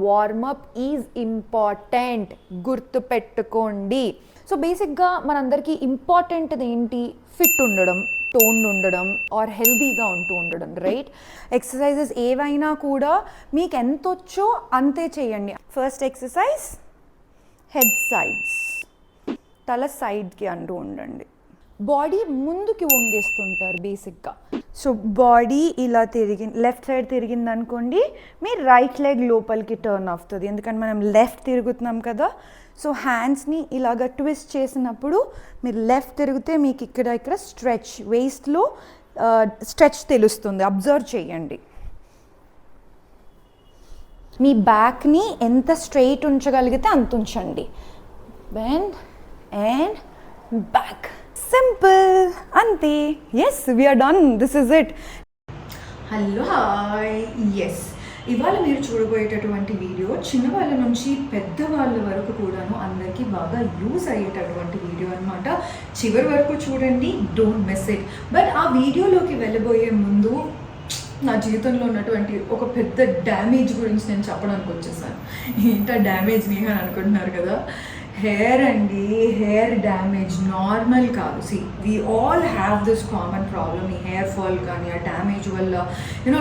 Warm up is important, గుర్తుపెట్టుకోండి. So బేసిక్గా మనందరికీ ఇంపార్టెంట్ ఏంటి? ఫిట్ ఉండడం, టోన్ ఉండడం ఆర్ హెల్దీగా ఉంటూ ఉండడం, రైట్? ఎక్సర్సైజెస్ ఏవైనా కూడా మీకు ఎంత వచ్చో అంతే చేయండి. ఫస్ట్ ఎక్సర్సైజ్ హెడ్ సైడ్స్, తల సైడ్కి అంటూ ఉండండి. బాడీ ముందుకి వంగేస్తుంటారు బేసిక్గా. సో బాడీ ఇలా లెఫ్ట్ సైడ్ తిరిగింది అనుకోండి, మీ రైట్ లెగ్ లోపలికి టర్న్ అవుతుంది, ఎందుకంటే మనం లెఫ్ట్ తిరుగుతున్నాం కదా. సో హ్యాండ్స్ని ఇలాగ ట్విస్ట్ చేసినప్పుడు మీరు లెఫ్ట్ తిరిగితే మీకు ఇక్కడ స్ట్రెచ్, వేస్ట్లో స్ట్రెచ్ తెలుస్తుంది, అబ్జర్వ్ చేయండి. మీ బ్యాక్ని ఎంత స్ట్రెయిట్ ఉంచగలిగితే అంత ఉంచండి. బెండ్ అండ్ బ్యాక్, సింపుల్, అంతే. Yes, we are done, this is it. Hello, hi. Yes, ఇవాళ మీరు చూడబోయేటటువంటి వీడియో చిన్నవాళ్ళ నుంచి పెద్దవాళ్ళ వరకు కూడాను అందరికీ బాగా యూజ్ అయ్యేటటువంటి వీడియో అనమాట. చివరి వరకు చూడండి, డోంట్ మిస్ ఇట్. బట్ ఆ వీడియోలోకి వెళ్ళబోయే ముందు నా జీవితంలో ఉన్నటువంటి ఒక పెద్ద డ్యామేజ్ గురించి నేను చెప్పడానికి వచ్చేసాను. ఏంటో డ్యామేజ్ నీ అని అనుకుంటున్నారు కదా. హెయిర్ అండి, హెయిర్ డ్యామేజ్ నార్మల్ కాదు. See, we all have this common problem. ఈ హెయిర్ ఫాల్ కానీ ఆ డ్యామేజ్ వల్ల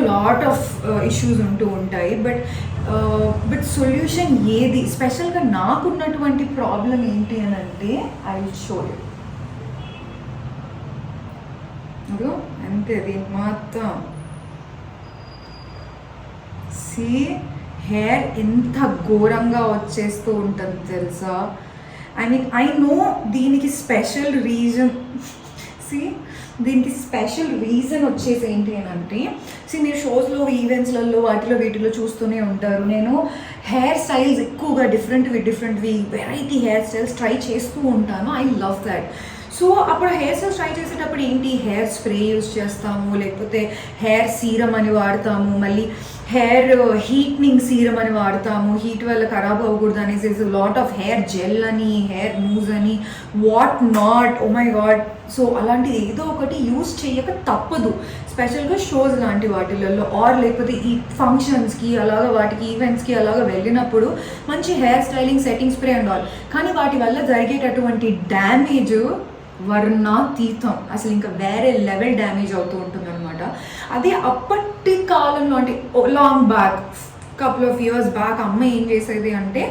లాట్ ఆఫ్ ఇష్యూస్ ఉంటూ ఉంటాయి. బట్ సొల్యూషన్ ఏది? స్పెషల్గా నాకున్నటువంటి ప్రాబ్లం ఏంటి అని అంటే, ఐ విల్ షో యూ. అంతే, దీనికి మాత్రం సి, హెయిర్ ఎంత ఘోరంగా వచ్చేస్తూ ఉంటుంది తెలుసా. ఐ నో దీనికి స్పెషల్ రీజన్. దీనికి స్పెషల్ రీజన్ వచ్చేసి ఏంటి అని అంటే, మీరు షోస్లో, ఈవెంట్స్లలో, వీటిలో చూస్తూనే ఉంటారు. నేను హెయిర్ స్టైల్స్ ఎక్కువగా డిఫరెంట్వి వెరైటీ హెయిర్ స్టైల్స్ ట్రై చేస్తూ ఉంటాను. I love that. సో అప్పుడు హెయిర్ స్టైల్స్ ట్రై చేసేటప్పుడు ఏంటి, హెయిర్ స్ప్రే యూజ్ చేస్తాము, లేకపోతే హెయిర్ సీరం అని వాడతాము, మళ్ళీ హెయిర్ హీట్నింగ్ సీరం అని వాడతాము, హీట్ వల్ల ఖరాబ్ అవ్వకూడదు అనేసి లాట్ ఆఫ్ హెయిర్ జెల్ అని, హెయిర్ మూజ్ అని, what not. Oh my god. So అలాంటిది ఏదో ఒకటి యూజ్ చేయక తప్పదు, స్పెషల్గా షోస్ లాంటి వాటిలలో ఆర్ లేకపోతే ఈ ఫంక్షన్స్కి అలాగా, వాటికి ఈవెంట్స్కి అలాగా వెళ్ళినప్పుడు మంచి hair styling, setting spray and all. కానీ వాటి వల్ల జరిగేటటువంటి డ్యామేజ్ వర్ణాతీతం, అసలు ఇంకా వేరే లెవెల్ డ్యామేజ్ అవుతూ ఉంటుంది అనమాట. అది అప్పటి కాలంలో, అంటే long back, couple of years back అమ్మ ఏం చేసేది అంటే,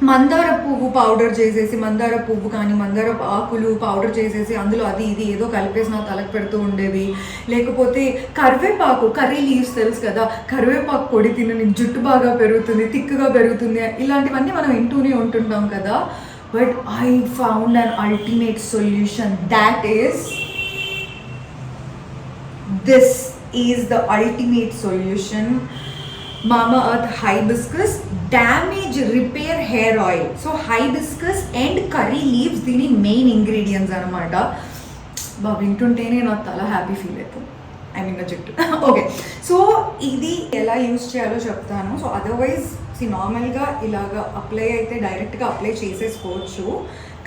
మందార పువ్వు పౌడర్ చేసేసి, మందార పువ్వు కానీ మందార ఆకులు పౌడర్ చేసేసి అందులో అది ఇది ఏదో కలిపేసి నా తలకు పెడుతూ ఉండేది. లేకపోతే కరివేపాకు, కర్రీ లీవ్స్ తెలుసు కదా, కరివేపాకు పొడి తిను, నీకు జుట్టు బాగా పెరుగుతుంది, థిక్గా పెరుగుతుంది, ఇలాంటివన్నీ మనం వింటూనే ఉంటుంటాం కదా. But I found an ultimate solution. That is, this is the ultimate solution. Mama Earth Hibiscus Damage Repair Hair Oil. So hibiscus and curry leaves దీని మెయిన్ ఇంగ్రీడియంట్స్ అనమాట. వింటుంటేనే నా తల హ్యాపీ ఫీల్ అవుతుంది, ఐ మీన్ నా జుట్టు. Okay, so ఇది ఎలా యూజ్ చేయాలో చెప్తాను. సో అదర్వైజ్ నార్మల్గా ఇలాగా అప్లై అయితే డైరెక్ట్గా అప్లై చేసేసుకోవచ్చు.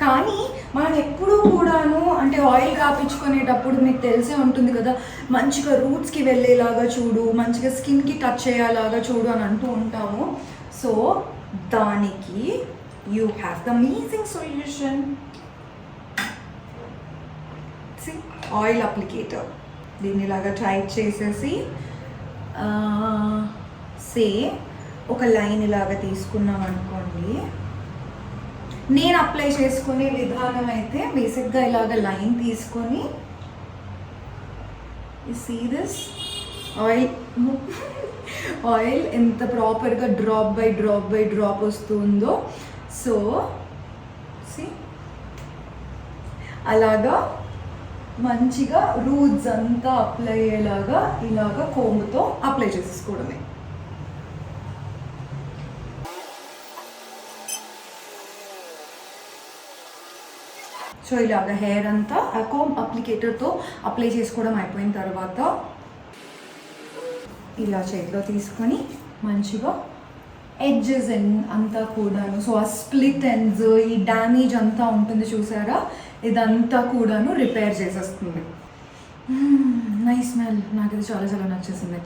కానీ మనం ఎప్పుడూ కూడాను అంటే ఆయిల్ కాపించుకునేటప్పుడు మీకు తెలిసే ఉంటుంది కదా, మంచిగా రూట్స్కి వెళ్ళేలాగా చూడు, మంచిగా స్కిన్కి టచ్ అయ్యేలాగా చూడు అని అంటూ ఉంటాము. సో దానికి you have the amazing solution. Oil applicator. దీన్ని ఇలాగా టైట్ చేసేసి ఒక లైన్ ఇలాగా తీసుకున్నాం అనుకోండి. నేను అప్లై చేసుకునే విధానం అయితే బేసిక్గా ఇలాగ లైన్ తీసుకొని, సీ దిస్ ఆయిల్ ఎంత ప్రాపర్గా డ్రాప్ బై డ్రాప్ వస్తుందో. సో అలాగా మంచిగా రూట్స్ అంతా అప్లై అయ్యేలాగా ఇలాగా కోంబుతో అప్లై చేసేసుకోవడమే. సో ఇలాగ హెయిర్ అంతా ఆ కోమ్ అప్లికేటర్తో అప్లై చేసుకోవడం అయిపోయిన తర్వాత ఇలా చేతిలో తీసుకొని మంచిగా ఎడ్జెస్ అంతా కూడాను, సో ఆ స్ప్లిట్ ఎండ్స్, ఈ డ్యామేజ్ అంతా ఉంటుంది చూసారా, ఇదంతా కూడాను రిపేర్ చేసేస్తుంది. నైస్ స్మెల్, నాకు ఇది చాలా చాలా నచ్చేసింది.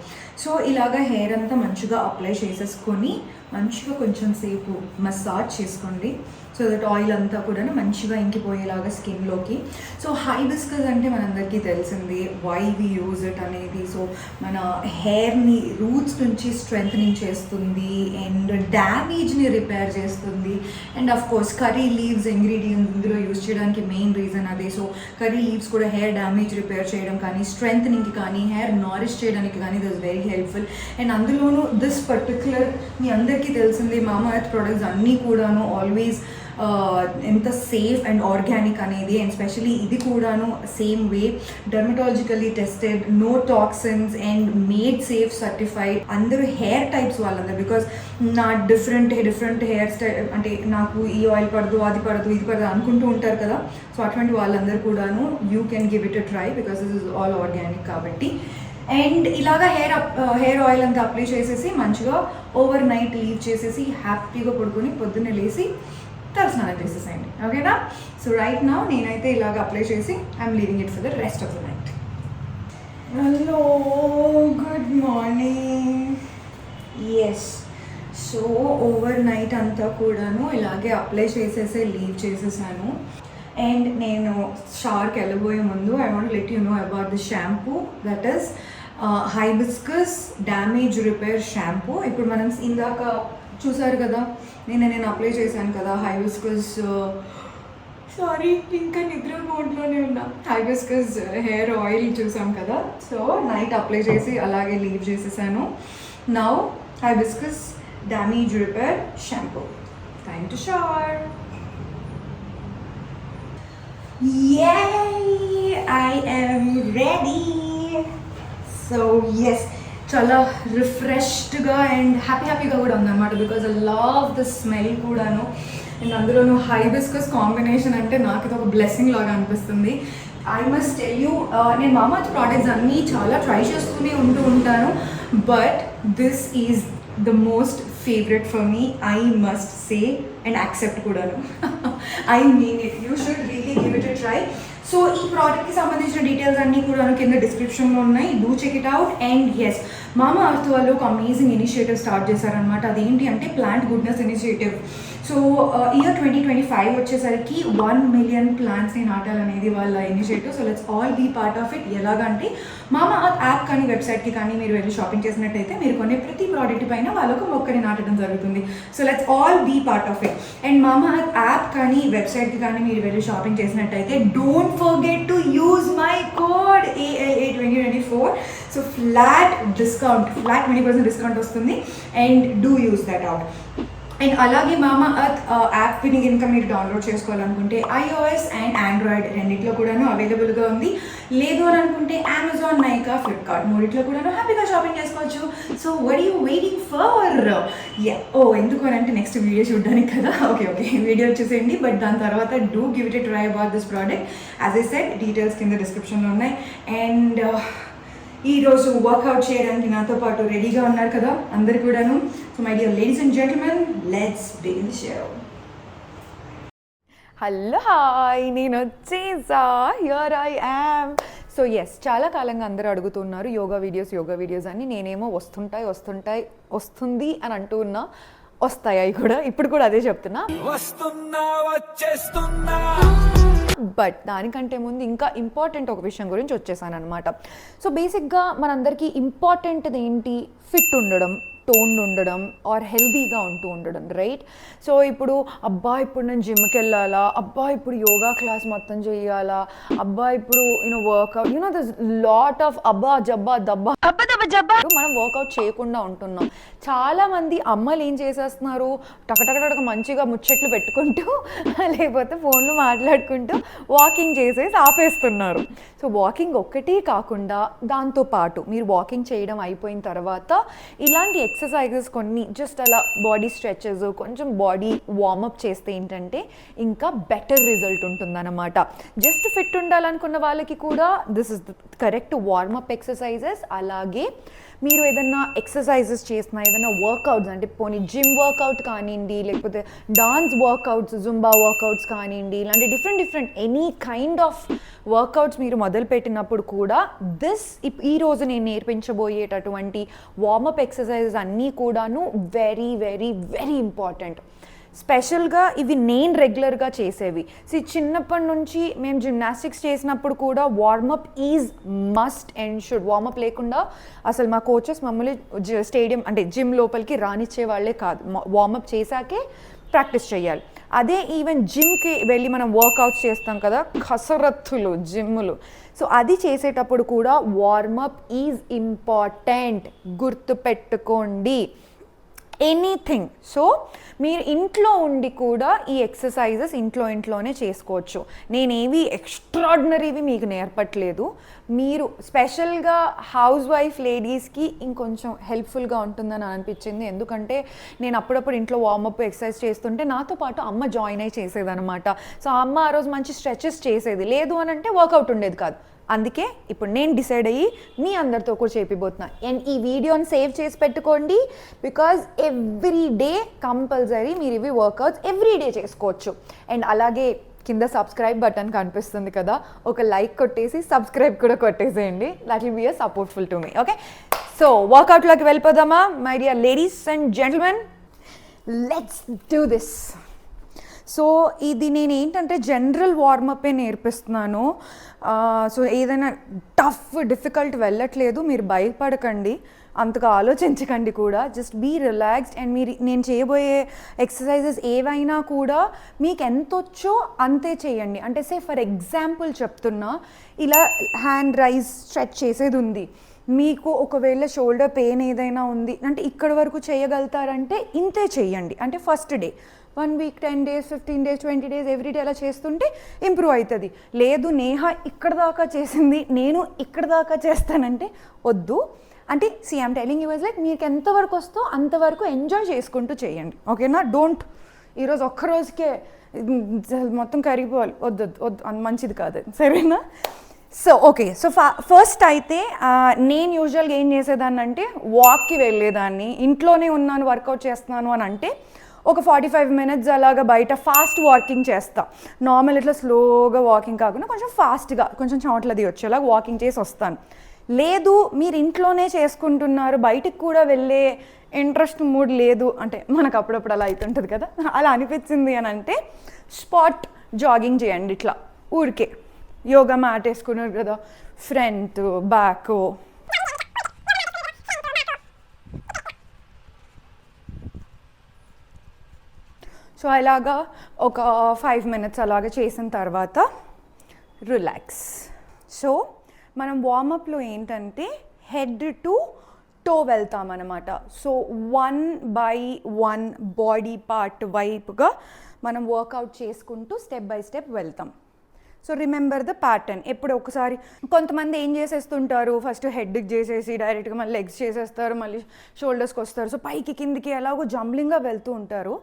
సో ఇలాగ హెయిర్ అంతా మంచిగా అప్లై చేసేసుకొని మంచిగా కొంచెం సేపు మసాజ్ చేసుకోండి. సో దట్ ఆయిల్ అంతా కూడా మంచిగా ఇంకిపోయేలాగా స్కిన్లోకి. సో హైబిస్కస్ అంటే మనందరికీ తెలిసింది వై వి యూజ్ ఇట్ అనేది. సో మన హెయిర్ని రూట్స్ నుంచి స్ట్రెంథనింగ్ చేస్తుంది అండ్ డ్యామేజ్ని రిపేర్ చేస్తుంది. And of course curry leaves ingredients ఇందులో యూజ్ చేయడానికి మెయిన్ రీజన్ అదే. సో కర్రీ లీవ్స్ కూడా హెయిర్ డ్యామేజ్ రిపేర్ చేయడం కానీ, స్ట్రెంథనింగ్కి కానీ, హెయిర్ నారిష్ చేయడానికి కానీ that is very helpful. And అందులోనూ దిస్ పర్టిక్యులర్ మీ అందరికీ తెలిసింది మామా ఎర్త్ ప్రొడక్ట్స్ అన్నీ కూడాను ఆల్వేస్ ఎంత సేఫ్ అండ్ ఆర్గానిక్ అనేది. అండ్ స్పెషలీ ఇది కూడాను same way dermatologically tested, no toxins and made safe certified. అందరూ హెయిర్ టైప్స్ వాళ్ళందరూ, బికాస్ నా డిఫరెంట్ హెయిర్ స్టైల్ అంటే నాకు ఈ ఆయిల్ పడదు, అది పడదు, ఇది పడదు అనుకుంటూ ఉంటారు కదా. సో అటువంటి వాళ్ళందరూ కూడాను you can give it a try because this is all organic కాబట్టి. అండ్ ఇలాగా హెయిర్ ఆయిల్ అంతా అప్లై చేసేసి మంచిగా ఓవర్ నైట్ లీవ్ చేసేసి హ్యాపీగా పడుకొని పొద్దున్నే లేసి తలస్నానం చేసేసేయండి. ఓకేనా? సో రైట్ నౌ నేనైతే ఇలాగ అప్లై చేసి I'm leaving it for the rest of the night. Hello, good morning. Yes, so overnight అంతా కూడాను ఇలాగే అప్లై చేసేసి లీవ్ చేసేసాను. అండ్ నేను షవర్కి వెళ్ళబోయే ముందు I want let you know about the shampoo that is hibiscus damage repair shampoo. ఇప్పుడు మనం ఇందాక చూసారు కదా, నేను అప్లై చేశాను కదా హైబిస్కస్, సారీ ఇంకా నిద్ర మోడ్లోనే ఉన్నా, హైబిస్కస్ హెయిర్ ఆయిల్ చూసాం కదా. సో నైట్ అప్లై చేసి అలాగే లీవ్ చేసేసాను. Now hibiscus damage repair shampoo, time to shower. Yay! I am ready. So yes, చాలా రిఫ్రెష్డ్గా అండ్ హ్యాపీగా కూడా ఉందన్నమాట because I love the smell కూడాను. అండ్ అందులోనూ హైబిస్కస్ కాంబినేషన్ అంటే నాకు ఇది ఒక బ్లెస్సింగ్ లాగా అనిపిస్తుంది. ఐ మస్ట్ టెల్ యూ, నేను మామా ఎర్త్ ప్రోడక్ట్స్ అన్నీ చాలా ట్రై చేస్తూనే ఉంటాను, but this is the most favourite for me. I must say and accept కూడాను. I mean it, you should really give it a try. So ఈ ప్రోడక్ట్కి సంబంధించిన డీటెయిల్స్ అన్నీ కూడా కింద డిస్క్రిప్షన్లో ఉన్నాయి, do check it out. And yes, Mamaearth వాళ్ళు ఒక అమేజింగ్ ఇనిషియేటివ్ స్టార్ట్ చేశారనమాట. అదేంటి అంటే plant goodness initiative. So year 2025 వచ్చేసరికి 1 మిలియన్ ప్లాంట్స్ని నాటాలనేది వాళ్ళ initiative. So let's all be part of it. ఎలాగంటే మామా ఎర్త్ యాప్ కానీ వెబ్సైట్కి కానీ మీరు వెళ్ళి షాపింగ్ చేసినట్టయితే మీరు కొనే ప్రతి ప్రోడక్ట్ పైన వాళ్ళకు మొక్కని నాటడం జరుగుతుంది. So let's all be part of it. And Mamaearth app కానీ వెబ్సైట్కి కానీ మీరు వెళ్ళి షాపింగ్ చేసినట్టయితే don't forget to use my code ALA 2024. So flat 20% discount వస్తుంది and do use that out. And అలాగే మామా ఎర్త్ యాప్ని కనుక మీరు డౌన్లోడ్ చేసుకోవాలనుకుంటే iOS అండ్ ఆండ్రాయిడ్ రెండిట్లో కూడాను అవైలబుల్గా ఉంది. లేదు అని అనుకుంటే అమెజాన్, నైకా, ఫ్లిప్కార్ట్ మూడిట్లో కూడాను హ్యాపీగా షాపింగ్ చేసుకోవచ్చు. So what you waiting for? ఎందుకు అని అంటే నెక్స్ట్ వీడియో చూడడానికి కదా. ఓకే వీడియో చూసేయండి, బట్ దాని తర్వాత do give it a try about this product. As I said, details కింద డిస్క్రిప్షన్లో ఉన్నాయి. అండ్ ఈరోజు వర్కౌట్ చేయడానికి నాతో పాటు రెడీగా ఉన్నారు కదా అందరు కూడాను. So my dear ladies and gentlemen, let's begin the show. Hello, hi, నేను వచ్చేసా, here I am. So yes, చాలా కాలంగా అందరూ అడుగుతున్నారు యోగా వీడియోస్ అని. నేనేమో వస్తుంది అని అంటూ ఉన్నా, వస్తాయి కూడా, ఇప్పుడు కూడా అదే చెప్తున్నా. బట్ దానికంటే ముందు ఇంకా ఇంపార్టెంట్ ఒక విషయం గురించి వచ్చేసాను అనమాట. సో బేసిక్గా మనందరికీ ఇంపార్టెంట్ది ఏంటి? ఫిట్ ఉండడం, టోన్ ఉండడం ఆర్ హెల్దీగా ఉండడం, రైట్? సో ఇప్పుడు ఇప్పుడు నేను జిమ్కి వెళ్ళాలా, ఇప్పుడు యోగా క్లాస్ మొత్తం చేయాలా, ఇప్పుడు వర్కౌట్, దిస్ లాట్ ఆఫ్ జబ్బా మనం వర్కౌట్ చేయకుండా ఉంటున్నాం. చాలామంది అమ్మలు ఏం చేసేస్తున్నారు, టకటక మంచిగా ముచ్చట్లు పెట్టుకుంటూ లేకపోతే ఫోన్లు మాట్లాడుకుంటూ వాకింగ్ చేసేసి ఆపేస్తున్నారు. సో వాకింగ్ ఒక్కటే కాకుండా దాంతోపాటు మీరు వాకింగ్ చేయడం అయిపోయిన తర్వాత ఇలాంటి ఎక్సర్సైజెస్ కొన్ని జస్ట్ అలా బాడీ స్ట్రెచెస్, కొంచెం బాడీ వార్మప్ చేస్తే ఏంటంటే ఇంకా బెటర్ రిజల్ట్ ఉంటుందన్నమాట. జస్ట్ ఫిట్ ఉండాలనుకున్న వాళ్ళకి కూడా this is the correct warmup exercises. అలాగే మీరు ఏదైనా ఎక్సర్సైజెస్ చేసినా, ఏదైనా వర్కౌట్స్ అంటే పోనీ జిమ్ వర్కౌట్ కానివ్వండి, లేకపోతే డాన్స్ వర్కౌట్స్, జుంబా వర్కౌట్స్ కానివ్వండి, ఇలాంటి different any kind of workouts మీరు మొదలుపెట్టినప్పుడు కూడా ఈరోజు నేను నేర్పించబోయేటటువంటి వార్మప్ ఎక్సర్సైజెస్ ఇవన్నీ కూడాను వెరీ వెరీ వెరీ ఇంపార్టెంట్. స్పెషల్గా ఇవి నేను రెగ్యులర్గా చేసేవి. చిన్నప్పటి నుంచి మేము జిమ్నాస్టిక్స్ చేసినప్పుడు కూడా warmup is must and should. Warmup లేకుండా అసలు మా కోచెస్ మమ్మల్ని స్టేడియం అంటే జిమ్ లోపలికి రానిచ్చే వాళ్ళే కాదు. వార్మప్ చేశాకే ప్రాక్టీస్ చేయాలి. అదే ఈవెన్ జిమ్కి వెళ్ళి మనం వర్కౌట్స్ చేస్తాం కదా, కసరత్తులు జిమ్ములు, సో అది చేసేటప్పుడు కూడా వార్మప్ ఈజ్ ఇంపార్టెంట్, గుర్తుపెట్టుకోండి. ఎనీథింగ్. సో మీరు ఇంట్లో ఉండి కూడా ఈ ఎక్సర్సైజెస్ ఇంట్లోనే చేసుకోవచ్చు. నేనేవి ఎక్స్ట్రాడినరీవి మీకు నేర్పట్లేదు. మీరు స్పెషల్గా హౌస్ వైఫ్ లేడీస్కి ఇంకొంచెం హెల్ప్ఫుల్గా ఉంటుందని అనిపించింది. ఎందుకంటే నేను అప్పుడప్పుడు ఇంట్లో వార్మప్ ఎక్సర్సైజ్ చేస్తుంటే నాతో పాటు అమ్మ జాయిన్ అయి చేసేదనమాట. సో అమ్మ ఆ రోజు మంచి స్ట్రెచెస్ చేసేది, లేదు అని అంటే వర్కౌట్ ఉండేది కాదు. అందుకే ఇప్పుడు నేను డిసైడ్ అయ్యి మీ అందరితో కూడా చేపిపోతున్నా. అండ్ ఈ వీడియోని సేవ్ చేసి పెట్టుకోండి, బికాజ్ ఎవ్రీ డే కంపల్సరీ మీరు ఇవి వర్కౌట్స్ ఎవ్రీ డే చేసుకోవచ్చు. అండ్ అలాగే కింద సబ్స్క్రైబ్ బటన్ కనిపిస్తుంది కదా, ఒక లైక్ కొట్టేసి సబ్స్క్రైబ్ కూడా కొట్టేసేయండి. That will be a supportful to me. Okay, so వర్కౌట్లోకి వెళ్ళిపోదామా my dear ladies and gentlemen? Let's do this. So ఇది నేను ఏంటంటే జనరల్ వార్మప్పే నేర్పిస్తున్నాను. సో ఏదైనా టఫ్ డిఫికల్ట్ వెళ్ళట్లేదు, మీరు భయపడకండి, అంతగా ఆలోచించకండి కూడా. Just be relaxed. అండ్ మీరు నేను చేయబోయే ఎక్సర్సైజెస్ ఏవైనా కూడా మీకు ఎంత వచ్చో అంతే చేయండి. అంటే ఫర్ ఎగ్జాంపుల్ చెప్తున్నా, ఇలా హ్యాండ్ రైజ్ స్ట్రెచ్ చేసేది ఉంది, మీకు ఒకవేళ షోల్డర్ పెయిన్ ఏదైనా ఉంది అంటే ఇక్కడ వరకు చేయగలుగుతారంటే ఇంతే చేయండి. అంటే first day 1 week, 10 days, 15 days, 20 days everyday అలా చేస్తుంటే ఇంప్రూవ్ అవుతుంది. లేదు నేహ ఇక్కడ దాకా చేసింది నేను ఇక్కడ దాకా చేస్తానంటే వద్దు. అంటే ఐఎమ్ టెలింగ్ యూ లైక్ మీకు ఎంతవరకు వస్తో అంతవరకు ఎంజాయ్ చేసుకుంటూ చేయండి. ఓకేనా? డోంట్ ఈరోజు ఒక్కరోజుకే మొత్తం కరిగిపోవాలి, వద్దు వద్దు, అంత మంచిది కాదు, సరేనా? సో ఓకే, సో ఫస్ట్ అయితే నేను యూజువల్గా ఏం చేసేదాన్ని అంటే వాక్కి వెళ్ళేదాన్ని. ఇంట్లోనే ఉన్నాను వర్కౌట్ చేస్తున్నాను అని అంటే ఒక 45 minutes అలాగా బయట ఫాస్ట్ వాకింగ్ చేస్తా. నార్మల్ ఇట్లా స్లోగా వాకింగ్ కాకుండా కొంచెం ఫాస్ట్గా, కొంచెం చెమటలది వచ్చేలాగా వాకింగ్ చేసి వస్తాను. లేదు మీరు ఇంట్లోనే చేసుకుంటున్నారు, బయటికి కూడా వెళ్ళే ఇంట్రెస్ట్ మూడ్ లేదు అంటే, మనకు అప్పుడప్పుడు అలా అవుతుంటుంది కదా, అలా అనిపించింది అని అంటే స్పాట్ జాగింగ్ చేయండి. ఇట్లా ఊరికే యోగా మ్యాట్ వేసుకున్నారు కదా, ఫ్రంట్ బ్యాక్, సో అలాగా ఒక 5 minutes అలాగా చేసిన తర్వాత రిలాక్స్. సో మనం వార్మప్లో ఏంటంటే హెడ్ టు టో వెళ్తామన్నమాట. సో 1 by 1 బాడీ పార్ట్ వైపుగా మనం వర్కౌట్ చేసుకుంటూ స్టెప్ బై స్టెప్ వెళ్తాం. So remember the pattern. ఎప్పుడు ఒకసారి కొంతమంది ఏం చేసేస్తుంటారు, ఫస్ట్ హెడ్కి చేసేసి డైరెక్ట్గా మళ్ళీ లెగ్స్ చేసేస్తారు, మళ్ళీ షోల్డర్స్కి వస్తారు. సో పైకి కిందికి ఎలాగో జంబ్లింగ్గా వెళ్తూ ఉంటారు.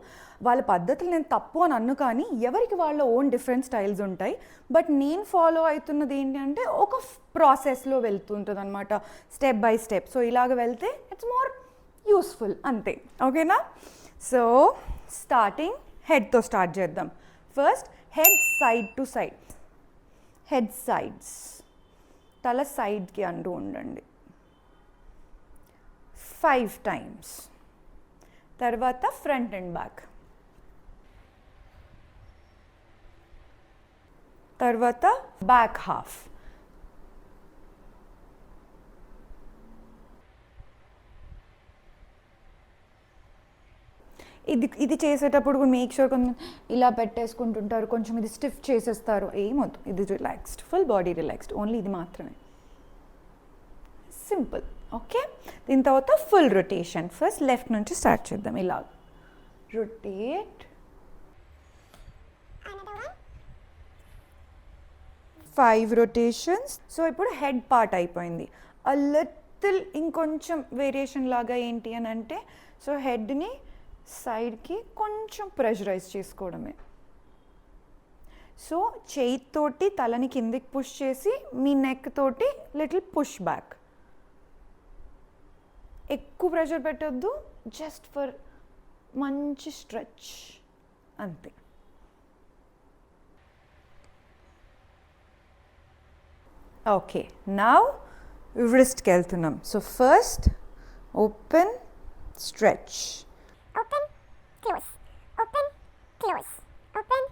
వాళ్ళ పద్ధతులు నేను తప్పు అని అన్ను, కానీ ఎవరికి వాళ్ళ ఓన్ డిఫరెంట్ స్టైల్స్ ఉంటాయి. బట్ నేను ఫాలో అవుతున్నది ఏంటి అంటే ఒక ప్రాసెస్లో వెళ్తుంటుంది అనమాట, స్టెప్ బై స్టెప్. సో ఇలాగ వెళ్తే ఇట్స్ మోర్ యూస్ఫుల్, అంతే. ఓకేనా? సో స్టార్టింగ్ హెడ్తో స్టార్ట్ చేద్దాం. First head side to side, head sides, తల సైడ్కి అంటూ ఉండండి 5 times. తర్వాత ఫ్రంట్ అండ్ బ్యాక్, తర్వాత బ్యాక్ హాఫ్, ఇది చేసేటప్పుడు మేక్ షూర్ కొంచెం ఇలా పెట్టేసుకుంటుంటారు, కొంచెం ఇది స్టిఫ్ చేసేస్తారు. ఏమొద్దు, ఇది relaxed, full body relaxed, only ఇది మాత్రమే, సింపుల్. ఓకే, దీని తర్వాత ఫుల్ రొటేషన్. ఫస్ట్ లెఫ్ట్ నుంచి స్టార్ట్ చేద్దాం. ఇలా రొటేట్, 5 rotations. సో ఇప్పుడు హెడ్ పార్ట్ అయిపోయింది. అ లిటిల్ ఇంకొంచెం వేరియేషన్ లాగా ఏంటి అని అంటే, సో హెడ్ని సైడ్కి కొంచెం ప్రెషరైజ్ చేసుకోవడమే. సో చేయితోటి తలని కిందికి పుష్ చేసి మీ నెక్ తోటి లిటిల్ పుష్ బ్యాక్. ఎక్కువ ప్రెషర్ పెట్టొద్దు, జస్ట్ ఫర్ మంచి స్ట్రెచ్, అంతే. ఓకే, నౌ రిస్ట్కి వెళ్తున్నాం. So first open stretch, open, close, open, close, open,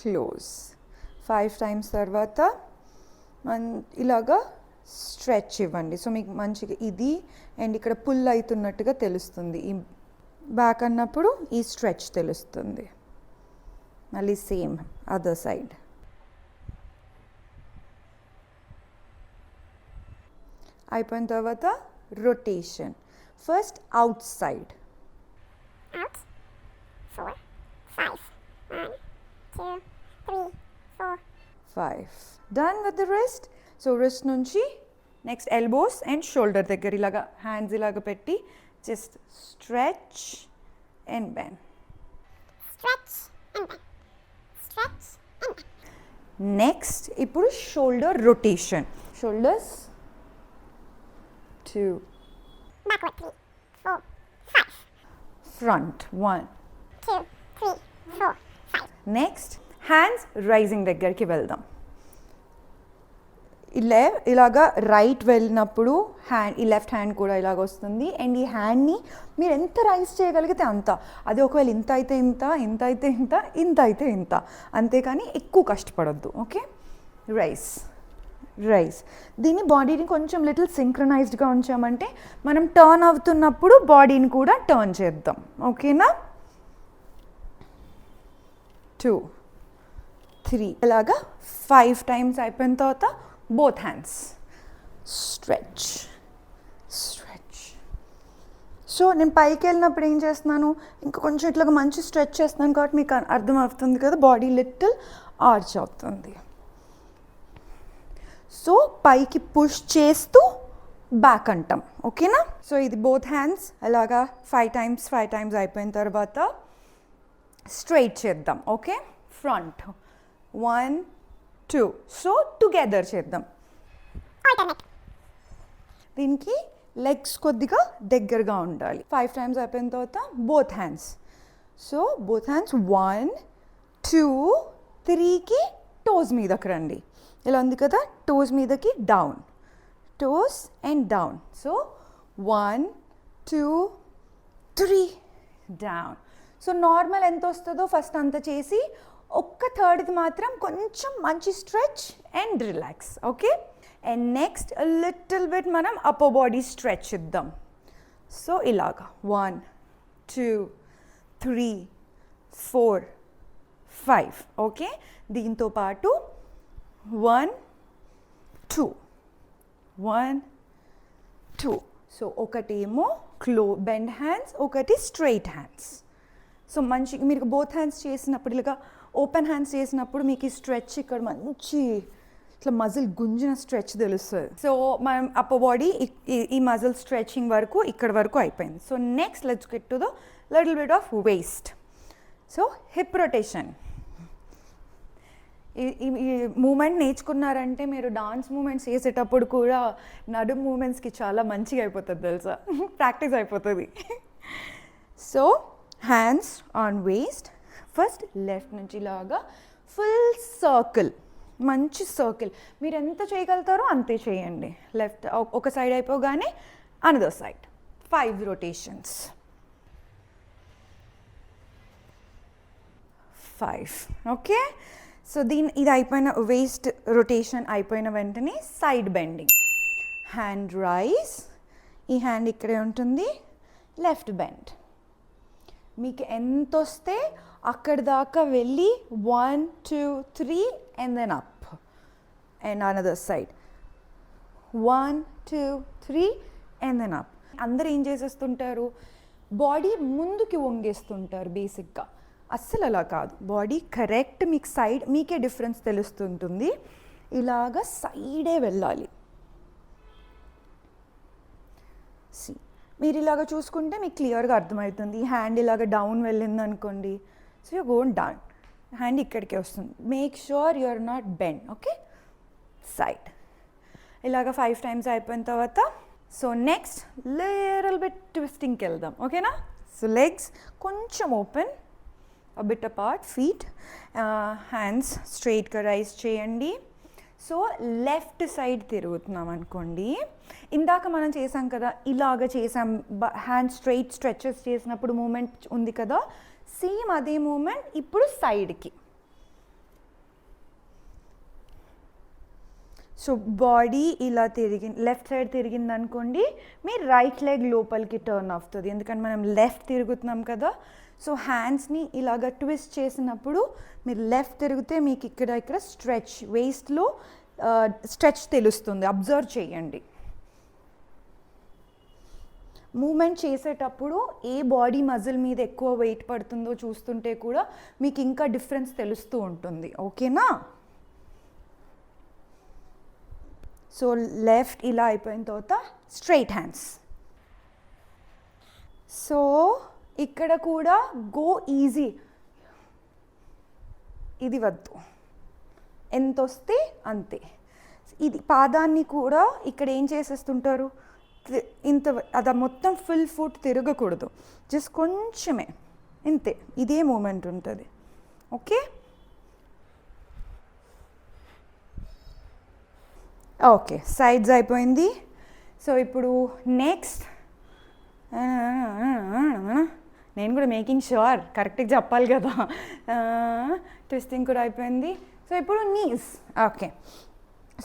close. 5 times తర్వాత ఇలాగా స్ట్రెచ్ ఇవ్వండి. సో మీకు మంచిగా ఇది అండ్ ఇక్కడ పుల్ అవుతున్నట్టుగా తెలుస్తుంది. ఈ బ్యాక్ అన్నప్పుడు ఈ స్ట్రెచ్ తెలుస్తుంది. మళ్ళీ సేమ్ అదర్ సైడ్. అయిపోయిన తర్వాత rotation. First outside, out, 4, 5, 1, 2, 3, 4, 5. Done with the wrist. So wrist నుంచి నెక్స్ట్ ఎల్బోస్ అండ్ షోల్డర్ దగ్గర ఇలాగా హ్యాండ్స్ ఇలాగ పెట్టి just stretch and bend. stretch and bend, stretch and bend, next ఇప్పుడు shoulder rotation. Shoulders 2, backward 3, 4, 5, front 1. 2, 3, 4, 5, next hands raising దగ్గరికి వెళ్దాం. ఇలాగా right వెళ్ళినప్పుడు ఈ లెఫ్ట్ హ్యాండ్ కూడా ఇలాగ వస్తుంది అండ్ ఈ హ్యాండ్ని మీరు ఎంత రైజ్ చేయగలిగితే అంత. అది ఒకవేళ ఇంత అయితే ఇంత, ఇంత అయితే ఇంత, ఇంత అయితే ఇంత, అంతేకాని ఎక్కువ కష్టపడొద్దు. Okay, rise. దీన్ని బాడీని కొంచెం లిటిల్ సింక్రనైజ్డ్గా ఉంచామంటే మనం టర్న్ అవుతున్నప్పుడు బాడీని కూడా టర్న్ చేద్దాం. ఓకేనా? 2, 3 ఇలాగా 5 times అయిపోయిన తర్వాత బోత్ హ్యాండ్స్ స్ట్రెచ్. సో నేను పైకి వెళ్ళినప్పుడు ఏం చేస్తున్నాను, ఇంకా కొంచెం ఇట్లాగా మంచి స్ట్రెచ్ చేస్తున్నాను కాబట్టి మీకు అర్థం అవుతుంది కదా, బాడీ లిటిల్ ఆర్చ్ అవుతుంది. సో పైకి పుష్ చేస్తూ బ్యాక్ అంటాం. ఓకేనా? సో ఇది బోత్ హ్యాండ్స్ అలాగా 5 times అయిపోయిన తర్వాత స్ట్రైట్ చేద్దాం. Okay, front 1, 2. సో టుగెదర్ చేద్దాం. alternate, దీనికి లెగ్స్ కొద్దిగా దగ్గరగా ఉండాలి. 5 times అయిపోయిన తర్వాత both hands. So both hands 1, 2, 3కి టోస్ మీదకి రండి. ఇలా ఉంది కదా, టోస్ మీదకి down, toes and down. So 1, 2, 3 down. So normal ఎంత వస్తుందో ఫస్ట్ అంత చేసి ఒక్క థర్డ్ది మాత్రం కొంచెం మంచి stretch and relax. Okay, and next little bit మనం అప్పర్ బాడీ స్ట్రెచ్ ఇద్దాం. సో ఇలాగా 1, 2, 3, 4, 5. ఓకే, దీంతో పాటు 1, 2, 1, 2. సో ఒకటేమో బెండ్ హ్యాండ్స్, ఒకటి స్ట్రైట్ హ్యాండ్స్. సో మంచి మీరు బోత్ హ్యాండ్స్ చేసినప్పుడు ఇలాగా ఓపెన్ హ్యాండ్స్ చేసినప్పుడు మీకు ఈ స్ట్రెచ్ ఇక్కడ మంచి ఇట్లా మజిల్ గుంజిన స్ట్రెచ్ తెలుస్తుంది. సో మనం అప్పర్ బాడీ ఈ మజిల్ స్ట్రెచింగ్ వరకు ఇక్కడ వరకు అయిపోయింది. So next let's get to the little bit of waste. So hip rotation. ఈ మూమెంట్ నేర్చుకున్నారంటే మీరు డాన్స్ మూమెంట్స్ చేసేటప్పుడు కూడా నడుము మూమెంట్స్కి చాలా మంచిగా అయిపోతుంది తెలుసా, ప్రాక్టీస్ అయిపోతుంది. So hands on waste. First left నుంచి లాగా ఫుల్ సర్కిల్, మంచి సర్కిల్. మీరు ఎంత చేయగలుగుతారో అంతే చేయండి. లెఫ్ట్ ఒక సైడ్ అయిపోగానే another side. 5 rotations. 5. Okay, so ఇది అయిపోయిన వేస్ట్ రొటేషన్ అయిపోయిన వెంటనే సైడ్ బెండింగ్. హ్యాండ్ రైజ్, ఈ హ్యాండ్ ఇక్కడే ఉంటుంది. Left bend. మీకు ఎంత వస్తే అక్కడి దాకా వెళ్ళి 1, 2, 3 and then up and another side. 1, 2, 3 and then up. అందరూ ఏం చేసేస్తుంటారు, బాడీ ముందుకి వంగేస్తుంటారు బేసిక్గా. అస్సలు అలా కాదు, బాడీ కరెక్ట్ మీకు సైడ్, మీకే డిఫరెన్స్ తెలుస్తుంటుంది. ఇలాగ సైడే వెళ్ళాలి. మీరు ఇలాగ చూసుకుంటే మీకు క్లియర్గా అర్థమవుతుంది. ఈ హ్యాండ్ ఇలాగ డౌన్ వెళ్ళింది అనుకోండి, so you gone down, hand ఇక్కడికే వస్తుంది. Make sure you are not bend. Okay, side. ఇలాగ 5 times అయిపోయిన తర్వాత సో నెక్స్ట్ లిటిల్ బిట్ ట్విస్టింగ్కి వెళ్దాం. ఓకేనా? సో లెగ్స్ కొంచెం open, a bit apart, feet, hands straightగా రైజ్ చేయండి. సో లెఫ్ట్ సైడ్ తిరుగుతున్నాం అనుకోండి. ఇందాక మనం చేసాం కదా, ఇలాగ చేసాం, హ్యాండ్ స్ట్రైట్ స్ట్రెచెస్ చేసినప్పుడు మూమెంట్ ఉంది కదా, సేమ్ అదే మూమెంట్ ఇప్పుడు సైడ్కి. సో బాడీ ఇలా లెఫ్ట్ సైడ్ తిరిగింది అనుకోండి, మీ రైట్ లెగ్ లోపలికి టర్న్ అవుతుంది, ఎందుకంటే మనం లెఫ్ట్ తిరుగుతున్నాం కదా. సో హ్యాండ్స్ని ఇలాగ ట్విస్ట్ చేసినప్పుడు మీరు లెఫ్ట్ తిరిగితే మీకు ఇక్కడ స్ట్రెచ్, వేస్ట్లో స్ట్రెచ్ తెలుస్తుంది, అబ్జర్వ్ చేయండి. మూమెంట్ చేసేటప్పుడు ఏ బాడీ మజిల్ మీద ఎక్కువ వెయిట్ పడుతుందో చూస్తుంటే కూడా మీకు ఇంకా డిఫరెన్స్ తెలుస్తూ ఉంటుంది. ఓకేనా? సో లెఫ్ట్ ఇలా అయిపోయిన తర్వాత స్ట్రైట్ హ్యాండ్స్. సో ఇక్కడ కూడా గో ఈజీ, ఇది వద్దు, ఎంత వస్తే అంతే. ఇది పాదాన్ని కూడా ఇక్కడ ఏం చేసేస్తుంటారు, ఇంత అది మొత్తం ఫుల్ ఫుట్ తిరగకూడదు, జస్ట్ కొంచెమే, ఇంతే, ఇదే మూమెంట్ ఉంటుంది. ఓకే, ఓకే, సైడ్స్ అయిపోయింది. సో ఇప్పుడు నెక్స్ట్, నేను కూడా మేకింగ్ ష్యూర్ కరెక్ట్గా చెప్పాలి కదా, ట్విస్టింగ్ కూడా అయిపోయింది. సో ఇప్పుడు knees. Okay,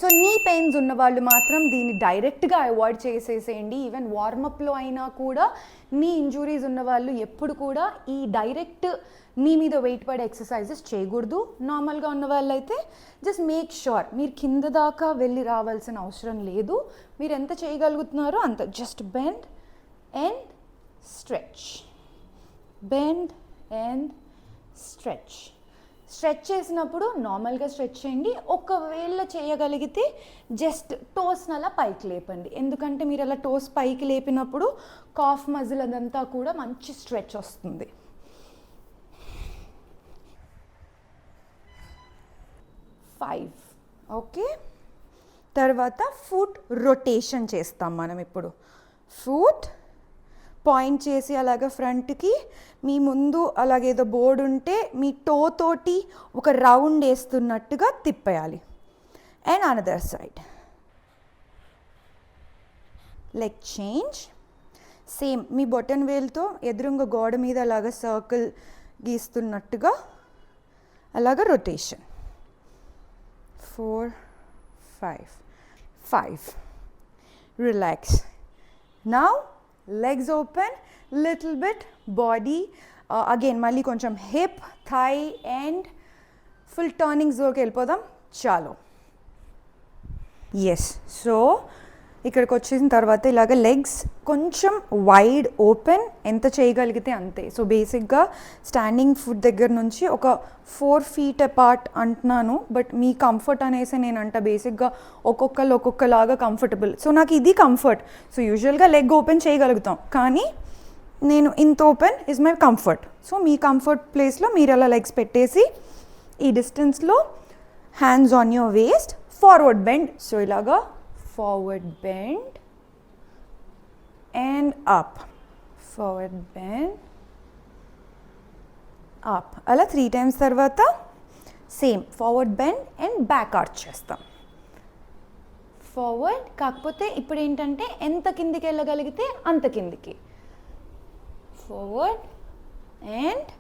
so knee pains ఉన్న వాళ్ళు మాత్రం దీన్ని డైరెక్ట్గా అవాయిడ్ చేసేసేయండి. ఈవెన్ వార్మప్లో అయినా కూడా నీ ఇంజురీస్ ఉన్న వాళ్ళు ఎప్పుడు కూడా ఈ డైరెక్ట్ నీ మీద వెయిట్ పడే ఎక్సర్సైజెస్ చేయకూడదు. నార్మల్గా ఉన్న వాళ్ళు అయితే జస్ట్ మేక్ ష్యూర్ మీరు కింద దాకా వెళ్ళి రావాల్సిన అవసరం లేదు. మీరు ఎంత చేయగలుగుతున్నారో అంత, just bend and stretch, bend and stretch. Stretch చేసినప్పుడు నార్మల్గా స్ట్రెచ్ చేయండి. ఒకవేళ చేయగలిగితే జస్ట్ టోస్ని అలా పైకి లేపండి, ఎందుకంటే మీరు అలా టోస్ పైకి లేపినప్పుడు కాఫ్ మజిల్ అదంతా కూడా మంచి స్ట్రెచ్ వస్తుంది. 5. ఓకే, తర్వాత ఫుట్ రొటేషన్ చేస్తాం మనం. ఇప్పుడు ఫుట్ పాయింట్ చేసి అలాగ ఫ్రంట్కి, మీ ముందు అలాగేదో బోర్డు ఉంటే మీ టో తోటి ఒక రౌండ్ వేస్తున్నట్టుగా తిప్పేయాలి. And another side leg change, same మీ బొటన్ వేల్తో ఎదురుంగ గోడ మీద అలాగ సర్కిల్ గీస్తున్నట్టుగా అలాగ rotation. 4, 5. Relax. Now legs open, little bit body, again మళ్ళీ కొంచెం hip, thigh and full turning జోన్కి వెళ్ళిపోదాం. చాలు. ఎస్, సో ఇక్కడికి వచ్చేసిన తర్వాత ఇలాగ లెగ్స్ కొంచెం వైడ్ ఓపెన్, ఎంత చేయగలిగితే అంతే. సో బేసిక్గా స్టాండింగ్ ఫుట్ దగ్గర నుంచి ఒక 4 feet అపార్ట్ అంటున్నాను, బట్ మీ కంఫర్ట్ అనేసి నేను అంట. బేసిక్గా ఒక్కొక్కలాగా కంఫర్టబుల్. సో నాకు ఇది కంఫర్ట్. సో యూజువల్గా లెగ్ ఓపెన్ చేయగలుగుతాం, కానీ నేను ఇంత open is my comfort. So me comfort ప్లేస్లో మీరు అలా లెగ్స్ పెట్టేసి ఈ డిస్టెన్స్లో hands on your waste, forward bend. So ఇలాగా forward bend and up, forward bend, up. అలా 3 times తర్వాత same forward bend and back arch చేస్తాం. ఫార్వర్డ్, కాకపోతే ఇప్పుడు ఏంటంటే ఎంత కిందికి వెళ్ళగలిగితే అంత కిందికి. Forward and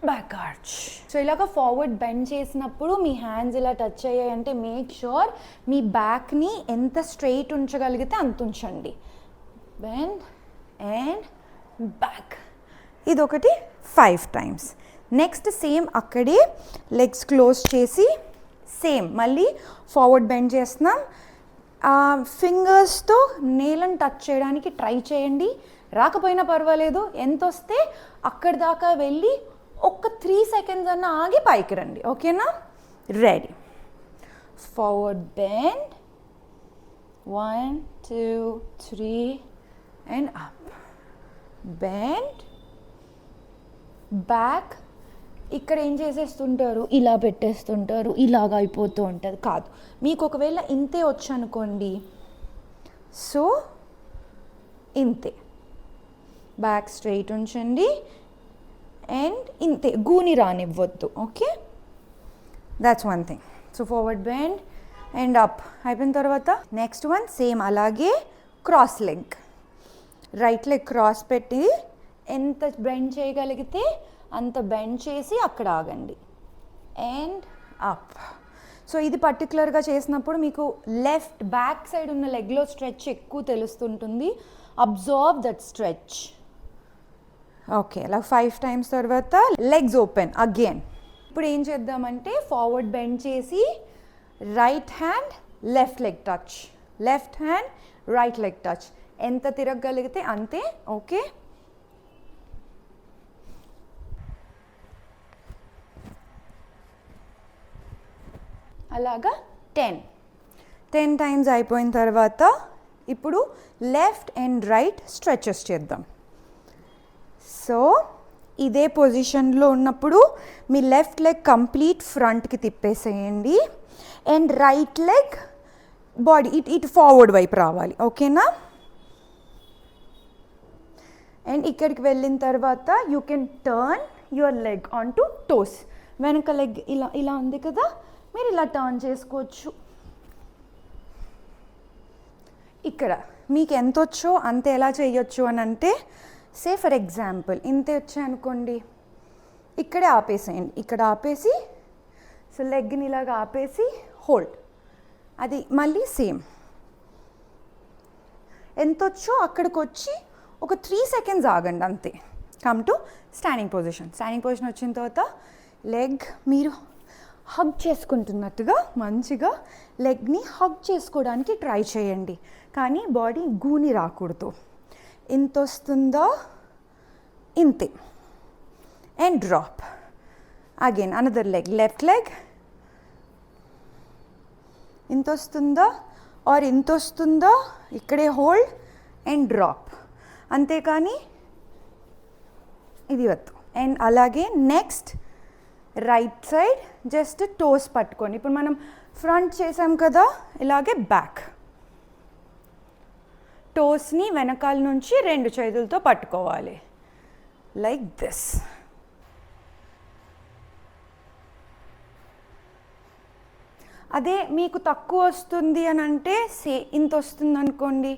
back arch. So ఇలాగ ఫార్వర్డ్ బెండ్ చేసినప్పుడు మీ హ్యాండ్స్ ఇలా టచ్ అయ్యాయంటే మేక్ ష్యూర్ మీ బ్యాక్ని ఎంత స్ట్రైట్ ఉంచగలిగితే అంత ఉంచండి. Bend and back. ఇదొకటి 5 times. నెక్స్ట్ సేమ్ అక్కడే లెగ్స్ క్లోజ్ చేసి సేమ్ మళ్ళీ ఫార్వర్డ్ బెండ్ చేస్తున్నాం. ఫింగర్స్తో నేలను టచ్ చేయడానికి ట్రై చేయండి, రాకపోయినా పర్వాలేదు. ఎంత వస్తే అక్కడి దాకా వెళ్ళి ఒక 3 seconds అన్న ఆగి పైకి రండి. ఓకేనా? Ready. Forward bend, 1, 2, 3 and up. Bend, back. ఇక్కడ ఏం చేసేస్తుంటారు, ఇలా పెట్టేస్తుంటారు, ఇలాగ అయిపోతూ ఉంటుంది. కాదు, మీకు ఒకవేళ ఇంతే వచ్చు అనుకోండి, సో ఇంతే బ్యాక్ స్ట్రైట్ ఉంచండి అండ్ ఇంతే, గూని రానివ్వద్దు. Okay, that's one thing. So forward bend and up అయిపోయిన తర్వాత నెక్స్ట్ వన్ సేమ్ అలాగే cross leg. Right leg cross పెట్టి ఎంత బెండ్ చేయగలిగితే అంత బెండ్ చేసి అక్కడ ఆగండి అండ్ అప్. సో ఇది పర్టికులర్గా చేసినప్పుడు మీకు లెఫ్ట్ బ్యాక్ సైడ్ ఉన్న లెగ్లో స్ట్రెచ్ ఎక్కువ తెలుస్తుంటుంది. Observe that stretch. ఓకే, అలా 5 times తర్వాత లెగ్స్ ఓపెన్ అగైన్. ఇప్పుడు ఏం చేద్దామంటే ఫార్వర్డ్ బెండ్ చేసి right hand left leg touch, left hand right leg touch. ఎంత తిరగగలిగితే అంతే. ఓకే, అలాగా 10 times అయిపోయిన తర్వాత ఇప్పుడు లెఫ్ట్ అండ్ రైట్ స్ట్రెచెస్ చేద్దాం. సో ఇదే పొజిషన్లో ఉన్నప్పుడు మీ లెఫ్ట్ లెగ్ కంప్లీట్ ఫ్రంట్కి తిప్పేసేయండి అండ్ రైట్ లెగ్ బాడీ ఇటు ఫార్వర్డ్ వైపు రావాలి. ఓకేనా? అండ్ ఇక్కడికి వెళ్ళిన తర్వాత you can turn your leg on to toes. వెనక లెగ్ ఇలా ఇలా ఉంది కదా, మీరు ఇలా టర్న్ చేసుకోవచ్చు. ఇక్కడ మీకు ఎంత వచ్చో అంత ఎలా చేయొచ్చు అని అంటే, సే ఫర్ ఎగ్జాంపుల్ ఇంతే వచ్చాయి అనుకోండి, ఇక్కడే ఆపేసేయండి. ఇక్కడ ఆపేసి సో లెగ్ని ఇలాగ ఆపేసి హోల్డ్. అది మళ్ళీ సేమ్ ఎంత వచ్చో అక్కడికి వచ్చి ఒక 3 seconds ఆగండి అంతే. Come to standing position. Standing position వచ్చిన తర్వాత లెగ్ మీరు హగ్ చేసుకుంటున్నట్టుగా మంచిగా లెగ్ని హగ్ చేసుకోవడానికి ట్రై చేయండి, కానీ బాడీ గూని రాకూడదు. ఇంత వస్తుందో ఇంతే and drop. Again another leg, left leg ఇంత వస్తుందో ఆర్ ఇంత వస్తుందో ఇక్కడే హోల్డ్ అండ్ డ్రాప్. అంతేకాని ఇది వద్దు. అండ్ అలాగే next right side just toes పట్టుకొని, ఇప్పుడు మనం ఫ్రంట్ చేసాం కదా, ఇలాగే బ్యాక్ టోస్ని వెనకాల నుంచి 2 చేతులతో పట్టుకోవాలి లైక్ దిస్. అదే మీకు తక్కువ వస్తుంది అని అంటే ఇంత వస్తుంది అనుకోండి,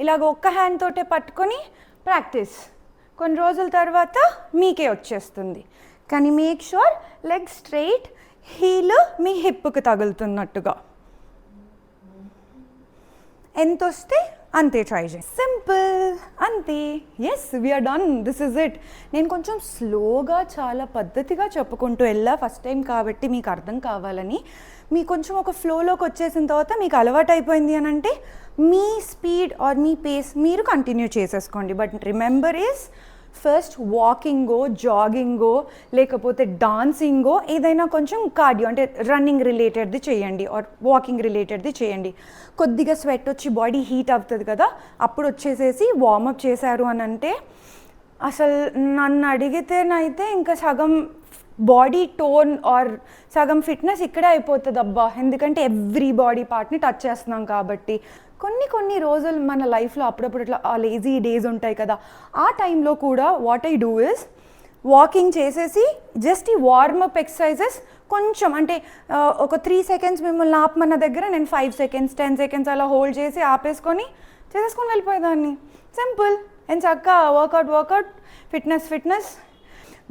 ఇలాగ ఒక్క హ్యాండ్ తోటే పట్టుకొని ప్రాక్టీస్. కొన్ని రోజుల తర్వాత మీకే వచ్చేస్తుంది. కానీ make sure leg straight, heel మీ హిప్కి తగులుతున్నట్టుగా. ఎంత వస్తే అంతే ట్రై చేయండి. సింపుల్, అంతే. Yes, we are done. This is it. నేను కొంచెం స్లోగా చాలా పద్ధతిగా చెప్పుకుంటూ వెళ్ళా ఫస్ట్ టైం కాబట్టి మీకు అర్థం కావాలని. మీకు కొంచెం ఒక ఫ్లోలోకి వచ్చేసిన తర్వాత మీకు అలవాటు అయిపోయింది అని అంటే మీ స్పీడ్ ఆర్ మీ పేస్ మీరు కంటిన్యూ చేసేసుకోండి. బట్ రిమెంబర్ ఈస్ ఫస్ట్ వాకింగో, జాగింగో, లేకపోతే డాన్సింగో, ఏదైనా కొంచెం కార్డియో అంటే రన్నింగ్ రిలేటెడ్ది చేయండి ఆర్ వాకింగ్ రిలేటెడ్ది చేయండి. కొద్దిగా స్వెట్ వచ్చి బాడీ హీట్ అవుతుంది కదా, అప్పుడు వచ్చేసేసి వార్మప్ చేశారు అని అంటే అసలు నన్ను అడిగితేనైతే ఇంకా సగం బాడీ టోన్ ఆర్ సగం ఫిట్నెస్ ఇక్కడే అయిపోతుంది అబ్బా. ఎందుకంటే ఎవ్రీ బాడీ పార్ట్ని టచ్ చేస్తున్నాం కాబట్టి. కొన్ని రోజులు మన లైఫ్లో అప్పుడప్పుడు ఇట్లా ఆ లేజీ డేస్ ఉంటాయి కదా, ఆ టైంలో కూడా what I do is walking చేసేసి జస్ట్ ఈ వార్మప్ ఎక్సర్సైజెస్ కొంచెం అంటే ఒక 3 seconds మిమ్మల్ని ఆపమన్న దగ్గర నేను 5 seconds 10 seconds అలా హోల్డ్ చేసి ఆపేసుకొని చేసేసుకొని వెళ్ళిపోయేదాన్ని. సింపుల్ అండ్ చక్కగా workout fitness.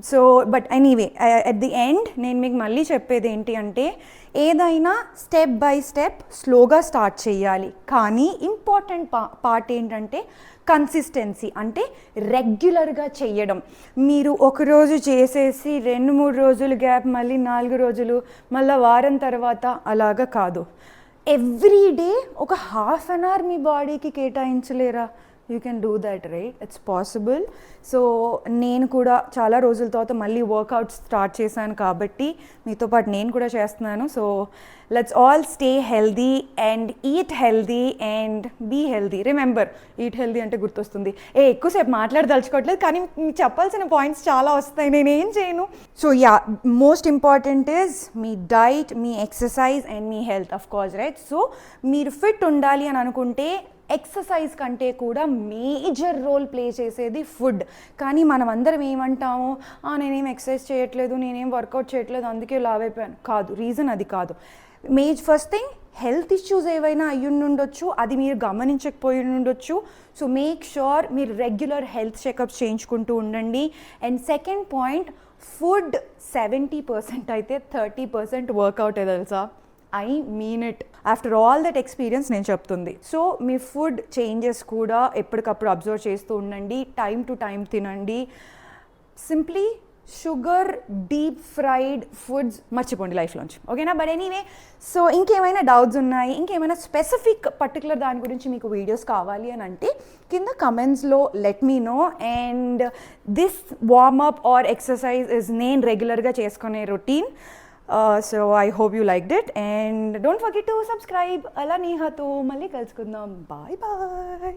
So but anyway at the end నేను మీకు మళ్ళీ చెప్పేది ఏంటి అంటే, ఏదైనా స్టెప్ బై స్టెప్ స్లోగా స్టార్ట్ చేయాలి. కానీ ఇంపార్టెంట్ పార్ట్ ఏంటంటే కన్సిస్టెన్సీ, అంటే రెగ్యులర్గా చేయడం. మీరు ఒకరోజు చేసేసి 2-3 రోజులు గ్యాప్, మళ్ళీ 4 రోజులు, మళ్ళీ వారం తర్వాత అలాగా కాదు. ఎవ్రీ డే ఒక ½ an hour మీ బాడీకి కేటాయించలేరా? You can do that, right? It's possible. So నేను కూడా చాలా రోజుల తర్వాత మళ్ళీ వర్కౌట్ స్టార్ట్ చేశాను కాబట్టి మీతో పాటు నేను కూడా చేస్తున్నాను. So let's all stay healthy and eat healthy and be healthy. Remember, eat healthy అంటే గుర్తొస్తుంది, ఎక్కువసేపు మాట్లాడదలుచుకోవట్లేదు కానీ మీకు చెప్పాల్సిన పాయింట్స్ చాలా వస్తాయి, నేనేం చేయను. So yeah, most important is me diet, me exercise and me health, of course, right? So మీరు ఫిట్ ఉండాలి అని అనుకుంటే ఎక్సర్సైజ్ కంటే కూడా మేజర్ రోల్ ప్లే చేసేది ఫుడ్. కానీ మనం అందరం ఏమంటాము, నేనేం ఎక్సర్సైజ్ చేయట్లేదు, నేనేం వర్కౌట్ చేయట్లేదు అందుకే లావ్ అయిపోయాను. కాదు, రీజన్ అది కాదు. ఫస్ట్ థింగ్, హెల్త్ ఇష్యూస్ ఏవైనా అయ్యుండొచ్చు, అది మీరు గమనించకపోయి ఉండొచ్చు. సో మేక్ ష్యూర్ మీరు రెగ్యులర్ హెల్త్ చెకప్స్ చేయించుకుంటూ ఉండండి. అండ్ సెకండ్ పాయింట్, ఫుడ్ 70% అయితే 30% వర్కౌట్ తెలుసా. I mean it. After all that experience నేను చెప్తుంది. సో మీ ఫుడ్ చేంజెస్ కూడా ఎప్పటికప్పుడు అబ్జర్వ్ చేస్తూ ఉండండి, టైం టు టైం తినండి. Simply sugar, deep fried foods మర్చిపోండి లైఫ్లోంచి, ఓకేనా? బట్ ఎనీవే, సో ఇంకేమైనా డౌట్స్ ఉన్నాయి, ఇంకేమైనా స్పెసిఫిక్ పర్టికులర్ దాని గురించి మీకు వీడియోస్ కావాలి అని అంటే కింద కమెంట్స్లో let me know. And this warmup or exercise is నేను రెగ్యులర్గా చేసుకునే routine. So I hope you liked it and don't forget to subscribe. అలా నేహాతో మళ్ళీ కలుసుకుందాం. Bye bye.